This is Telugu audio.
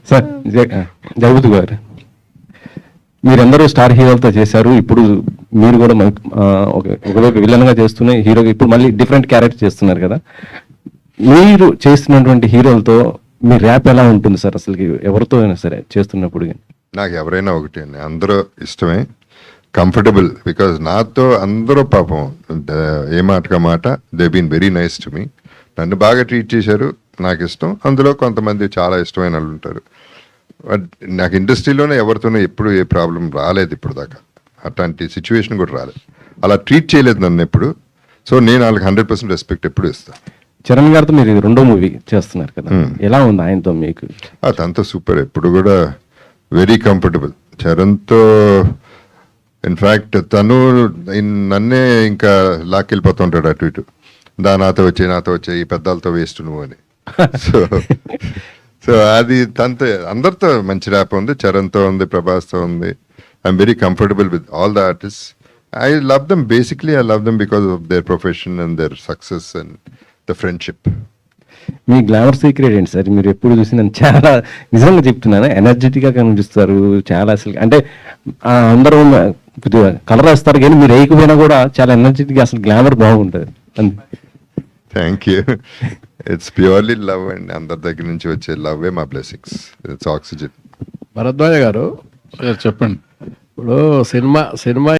సార్ జగపతి గారు, మీరందరూ స్టార్ హీరోలతో చేశారు. ఇప్పుడు మీరు కూడా ఒకవైపు విలన్గా చేస్తూనే హీరోగా ఇప్పుడు మళ్ళీ డిఫరెంట్ క్యారెక్టర్ చేస్తున్నారు కదా. మీరు చేస్తున్నటువంటి హీరోలతో మీ ర్యాప్ ఎలా ఉంటుంది సార్? అసలు ఎవరితో అయినా సరే చేస్తున్నప్పుడు నాకు ఎవరైనా ఒకటి అండి, అందరూ ఇష్టమే, కంఫర్టబుల్. బికాజ్ నాతో అందరూ పాపం ఏ మాటగా మాట they been very nice to me. నన్ను బాగా ట్రీట్ చేశారు, నాకు ఇష్టం. అందులో కొంతమంది చాలా ఇష్టమైన వాళ్ళు ఉంటారు. బట్ నాకు ఇండస్ట్రీలోనే ఎవరితోనూ ఎప్పుడు ఏ ప్రాబ్లం రాలేదు ఇప్పుడు దాకా. అట్లాంటి సిచ్యువేషన్ కూడా రాలేదు, అలా ట్రీట్ చేయలేదు నన్ను ఎప్పుడు. సో నేను వాళ్ళకి 100% రెస్పెక్ట్ ఎప్పుడు ఇస్తాను. చరణ్ గారితో మీరు రెండో మూవీ చేస్తున్నారు కదా, ఎలా ఉంది ఆయనతో మీకు? అదంతా సూపర్, ఎప్పుడు కూడా వెరీ కంఫర్టబుల్ చరణ్తో. ఇన్ఫ్యాక్ట్ తను నన్నే ఇంకా లాక్కెళ్ళిపోతుంటాడు అటు ఇటు, నాతో వచ్చే ఈ పెద్దలతో వేస్ట్ నువ్వు అని. సో అది తనతో అందరితో మంచి ర్యాప్ ఉంది, చరణ్తో ఉంది, ప్రభాస్తో ఉంది. I'm very comfortable with all the artist. I love them, basically I love them because of their profession and their success and the friendship. Me glamour secret ఏంటి సార్? మీరు ఎప్పుడు చూసినా చాలా నిజంగా చెప్తున్నాను, ఎనర్జెటిక్గా కనిపిస్తారు చాలా. అసలు అంటే అందరూ కలర్ వేస్తారు కానీ మీరు వేయకపోయినా కూడా చాలా ఎనర్జెటిక్గా, అసలు గ్లామర్ బాగుంటుంది. Thank you. It's purely love అండి, అందరి దగ్గర నుంచి వచ్చే లవ్వే మా బ్లెస్సింగ్స్. It's oxygen. భరద్వాజ గారు చెప్పండి. ఇప్పుడు సినిమా